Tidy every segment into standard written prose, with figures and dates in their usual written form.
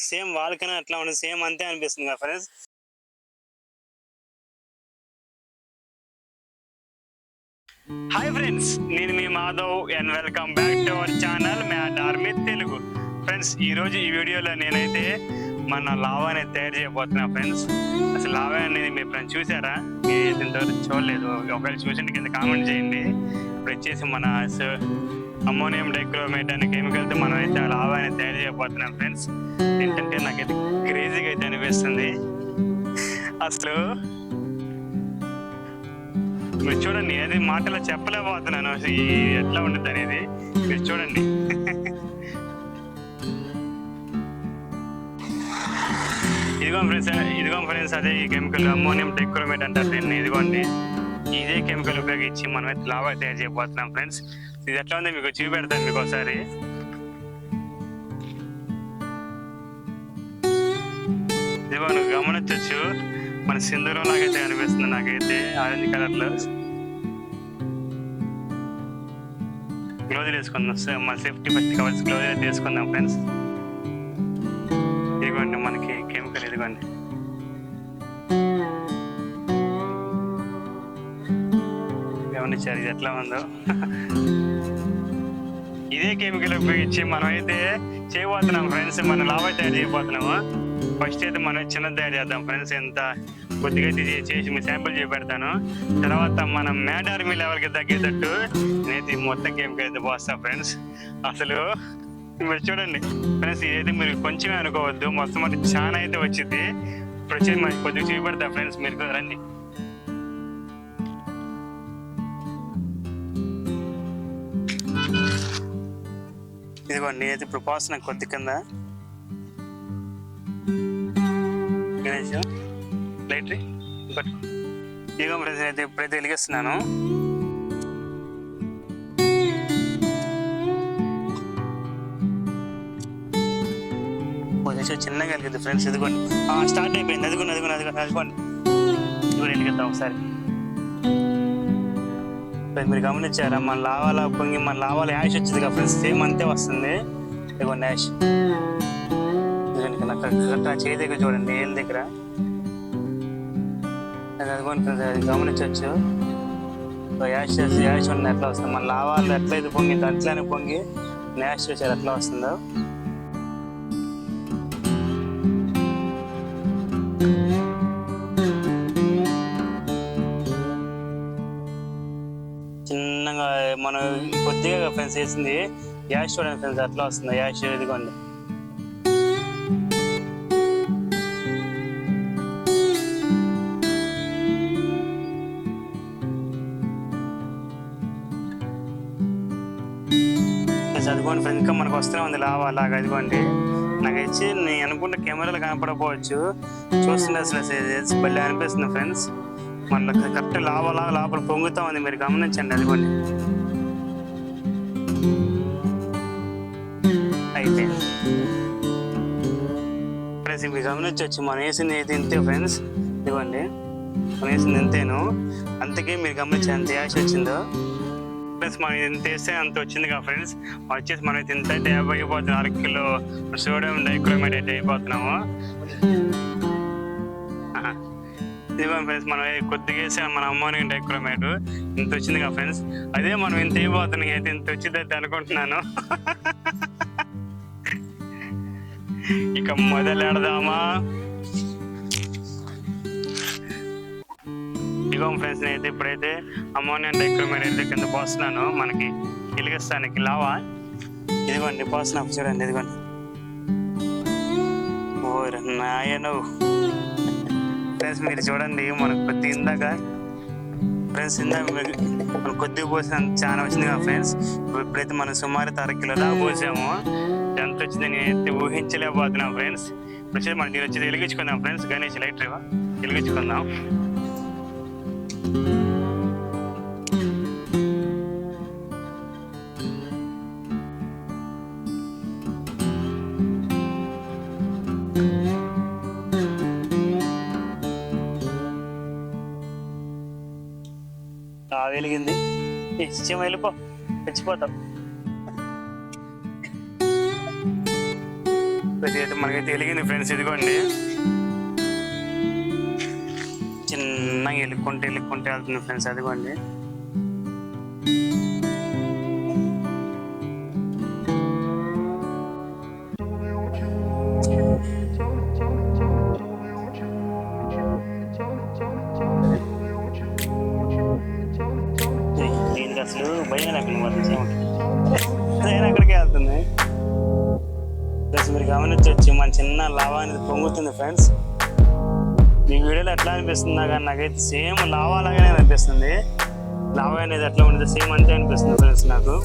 Same volcano అట్లా ఉంటుంది, same అంతే అనిపిస్తుంది కదా ఫ్రెండ్స్. హాయ్ ఫ్రెండ్స్, నేను మీ Madhav and welcome back to our channel mad army Telugu. Friends, ఈరోజు ఈ వీడియోలో నేనైతే మన లావా అనేది తయారు చేయబోతున్నా ఫ్రెండ్స్. అసలు లావా అనేది మీరు ఫ్రెండ్స్ చూసారా? మీరు ఇంతవరకు చూడలేదు, ఒకవేళ చూసింటే కింద కామెంట్ చేయండి. ఇప్పుడు వచ్చేసి మన అమ్మోనియం డైక్రోమేట్ అనే కెమికల్తో మనం అయితే లావా అనేది తయారు చేయబోతున్నాం ఫ్రెండ్స్. ఏంటంటే నాకైతే క్రేజీగా అయితే అనిపిస్తుంది అసలు. మీరు చూడండి, అది మాటలో చెప్పలేకపోతున్నాను ఎట్లా ఉంటుంది అనేది. మీరు చూడండి. ఇదిగో ఫ్రెండ్స్ అదే ఈ కెమికల్ అమ్మోనియం డైక్రోమేట్ అంటారు దీన్ని. ఇదిగోండి, ఇదే కెమికల్ ఉపయోగించి మనం అయితే లావా తయారు చేయబోతున్నాం ఫ్రెండ్స్. ఇది ఎట్లా ఉంది మీకు చూపెడతాను మీకు ఒకసారి. ఇదిగో నువ్వు గమనించవచ్చు, మన సింధూరం లాగైతే అనిపిస్తుంది నాకైతే, ఆరెంజ్ కలర్ లో. గ్లోజులు వేసుకుందాం, మన సేఫ్టీ ఫస్ట్ కావాల్సి గ్లోజులు అయితే వేసుకుందాం ఫ్రెండ్స్. ఇదిగోండి మనకి కెమికల్, ఇదిగోండి. గమనించారు ఇది ఎట్లా ఉందో. ఇదే కెమికల్ ఉపయోగించి మనం అయితే చేయబోతున్నాం ఫ్రెండ్స్. మనం లావా తయారు చేయబోతున్నాము. ఫస్ట్ అయితే మనం చిన్నది తయారు చేద్దాం ఫ్రెండ్స్. ఎంత కొద్దిగా అయితే చేసి మీ శాంపుల్ చూపెడతాను. తర్వాత మనం మ్యాడ్ ఆర్మీ లెవెల్కి తగ్గేటట్టు నేనైతే మొత్తం కెమికల్ అయితే పోస్తాను ఫ్రెండ్స్. అసలు మీరు చూడండి ఫ్రెండ్స్, ఇదైతే మీరు కొంచెమే అనుకోవద్దు, మొత్తం అయితే చాలా అయితే వచ్చింది. ఇప్పుడు వచ్చేది మనకి కొద్దిగా చూపెడతా ఫ్రెండ్స్, మీరు రండి. ఇదిగోండి, నేనైతే ఇప్పుడు పోస్తున్నాను కొద్ది కింద. లైట్ ఇదిగో ఫ్రెండ్స్, అయితే ఇప్పుడైతే వెలిగిస్తున్నాను. చిన్నగా వెలిగింది ఫ్రెండ్స్. ఇదిగోండి స్టార్ట్ అయిపోయింది. అదిగోండి వెలిగిద్దాం ఒకసారి. మీరు గమనించారా, మన లావాలో పొంగి మన లావాలో యాష్ వచ్చింది కదా ఫ్రెండ్స్, సేమ్ అంతే వస్తుంది. ఇదిగోండి యాష్. కరెక్ట్ చేయి దగ్గర చూడండి, ఏళ్ళ దగ్గర. అదిగోండి ఫ్రెండ్స్, అది గమనించవచ్చు. యాష్ ఉంది ఎట్లా వస్తుంది. మన లావాలో ఎట్లయితే పొంగిందో అట్లానే పొంగి యాష్ చూసారు ఎట్లా వస్తుందో. చిన్నగా మనం కొద్దిగా ఫ్రెండ్స్ వేసింది యాష్ చూడండి ఫ్రెండ్స్ ఎట్లా వస్తుంది యాష్. ఇదిగోండి అదిగోండి ఫ్రెండ్స్, ఇంకా మనకు వస్తూనే ఉంది లావా లాగా. అదిగోండి నాకు వచ్చి నేను అనుకుంటే కెమెరాలు కనపడకపోవచ్చు, చూస్తుంటే అసలు భలే అనిపిస్తుంది ఫ్రెండ్స్. మళ్ళీ కరెక్ట్ లావా లాగా లోపల పొంగుతా ఉంది, మీరు గమనించండి. అదిగోండి అయిపోయింది ఫ్రెండ్స్. మీరు గమనించవచ్చు, మనం వేసింది అయితే ఇంతే ఫ్రెండ్స్. ఇదిగోండి మనం వేసింది ఇంతేను, అంతకే మీరు గమనించి ఎంత యాష్ వచ్చిందో ఫ్రెండ్స్. మనం ఇంత వేస్తే అంత వచ్చింది కదా ఫ్రెండ్స్. వచ్చేసి మనం అయితే ఇంత అయితే 50 అయిపోతున్నాం. 1 కిలో సోడియం డైక్రోమేట్ అయితే అయిపోతున్నాము. ఇదిగోండి ఫ్రెండ్స్, మనం కొద్దిగా వేసాం మన అమ్మోనియం డైక్రోమేట్, ఇంత వచ్చింది కదా ఫ్రెండ్స్. అదే మనం ఇంత అయిపోతున్నాం, అయితే ఇంత వచ్చింది అయితే అనుకుంటున్నాను. ఇక మొదలెడదామా? ఇదిగో ఫ్రెండ్స్, నేనైతే ఇప్పుడైతే అమ్మోనియం డైక్రోమేట్ అయితే కింద పోస్తున్నాను మనకి వెలిగిస్తానికి లావా. ఇదిగోండి పోస్తున్నాం చూడండి. ఇదిగోండి ఓ నాయను ఫ్రెండ్స్, మీరు చూడండి మనకు కొద్దిగా ఇందాక మనం కొద్దిగా పోసిన చాలా వచ్చింది కదా ఫ్రెండ్స్. ఇప్పుడైతే మనం సుమారు 1/2 కిలో దాకా పోసాము. ఎంత వచ్చింది నేనైతే ఊహించలేకపోతున్నాం ఫ్రెండ్స్. ఇప్పుడు మనం దీని వచ్చి వెలిగించుకుందాం ఫ్రెండ్స్. గణేష్ లైట్ రేవా వెలిగించుకుందాం. వెలిగింది, ఇచ్చేమో వెళ్ళిపో, చచ్చిపోతాం. అయితే మనకైతే వెలిగింది ఫ్రెండ్స్. ఇదిగోండి చిన్నగా వెళ్తుంటే వెళ్తుంది ఫ్రెండ్స్. అదిగోండి దీనికి అసలు భయం అక్కడికి వెళ్తుంది ఫ్రెండ్స్. మీరు గమనించవచ్చు మన చిన్న లావా అనేది పొంగుతుంది ఫ్రెండ్స్. ఈ వీడియోలో ఎట్లా అనిపిస్తుందా కానీ నాకైతే సేమ్ లావా లాగానే అనిపిస్తుంది. లావా అనేది ఎట్లా ఉండదు సేమ్ అంతే అనిపిస్తుంది ఫ్రెండ్స్ నాకు.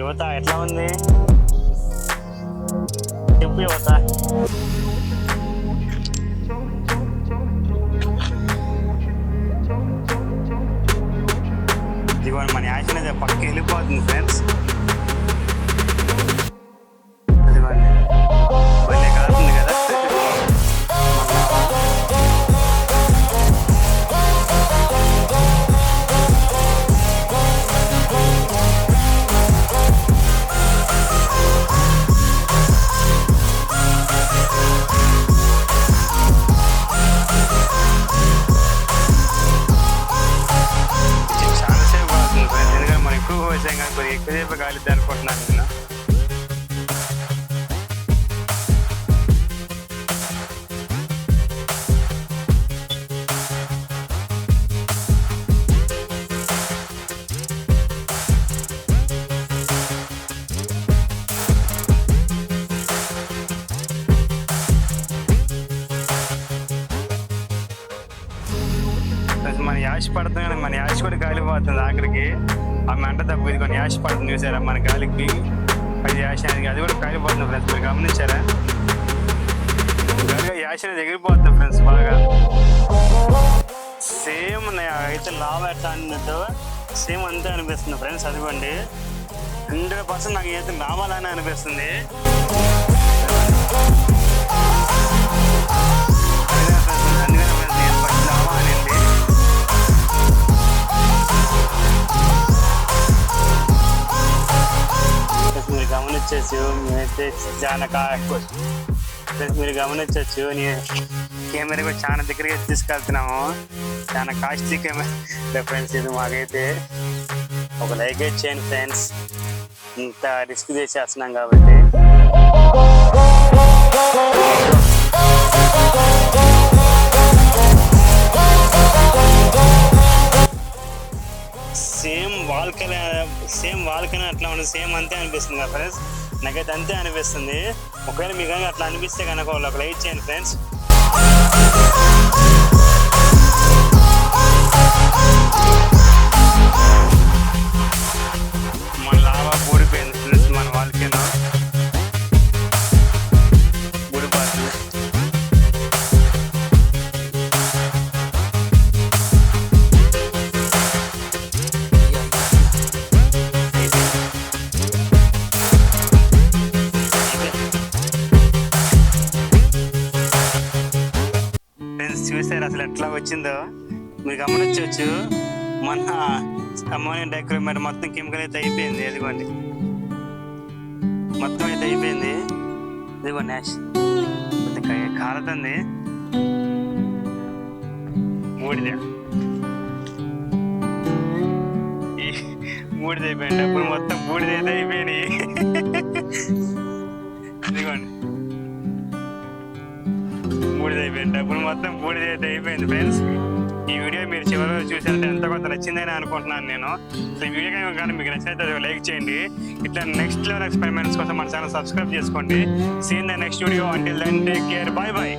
యువత ఎట్లా ఉంది చెప్పు యువత. ఇదిగోండి మన యాక్షన్ అయితే పక్కకి వెళ్ళిపోతుంది ఫ్రెండ్స్. అదిగోండి భలే కాదుతుంది కదా. ఎక్కువసేపు కాలిద్ది అనుకుంటున్నాను నేను. మన యాష్ పడుతుంది కానీ మన యాష్ కూడా కాలిపోతుంది ఆఖరికి. ఆ మంట తప్పు ఇదిగోండి యాష్ పడుతుంది చూసారా మన గాలికి. అది యాష్ అనేది అది కూడా కాలిపోతుంది ఫ్రెండ్స్. మీరు గమనించారా యాష్ అనేది ఎగిరిపోతుంది ఫ్రెండ్స్ బాగా. సేమ్ అయితే లావా ఎట్లా అన్నట్టు సేమ్ అంతే అనిపిస్తుంది ఫ్రెండ్స్. అదిగోండి 100% నాకు అయితే లావాలనే అనిపిస్తుంది. మీరు గమనించవచ్చు మేమైతే మీరు గమనించవచ్చు కెమెరా కూడా చాలా దగ్గరగా తీసుకెళ్తున్నాము. చాలా కాస్ట్లీ కెమెరా ఫ్రెండ్స్. ఇది మాకైతే ఒక లైక్ చేయండి ఫ్రెండ్స్. ఇంత రిస్క్ చేసేస్తున్నాం కాబట్టి. సేమ్ వాల్కనే అట్లా ఉండదు సేమ్ అంతే అనిపిస్తుంది కదా ఫ్రెండ్స్. నాకైతే అంతే అనిపిస్తుంది. ఒకవేళ మీకు కనుక అట్లా అనిపిస్తే కనుక ఒక లైక్ చేయండి ఫ్రెండ్స్. మన లావా ఊడిపోయింది ఫ్రెండ్స్. మన వాల్కనో ఊడిపోతుంది. చూసారు అసలు ఎట్లా వచ్చిందో మీరు గమనించవచ్చు. మన అమ్మోనియం డైక్రోమేట్ మొత్తం కెమికల్ అయితే అయిపోయింది. అదిగోండి మొత్తం అయితే అయిపోయింది. ఇదిగోండి యాష్ కాలుతుంది. బూడిద అయిపోయింది. అప్పుడు మొత్తం బూడిద అయితే అయిపోయినాయి. ఇదిగోండి బూడిద అయిపోయింది. అప్పుడు మొత్తం బూడిద అయితే అయిపోయింది ఫ్రెండ్స్. ఈ వీడియో మీరు చివరిలో చూసారంటే ఎంత కొంత నచ్చిందని అనుకుంటున్నాను నేను. ఈ వీడియో కానీ మీకు నచ్చినట్టు లైక్ చేయండి. ఇట్లా నెక్స్ట్ లెవెల్ ఎక్స్పెరిమెంట్స్ కోసం మన ఛానల్ సబ్స్క్రైబ్ చేసుకోండి. See in the next video. Until then take care. Bye by.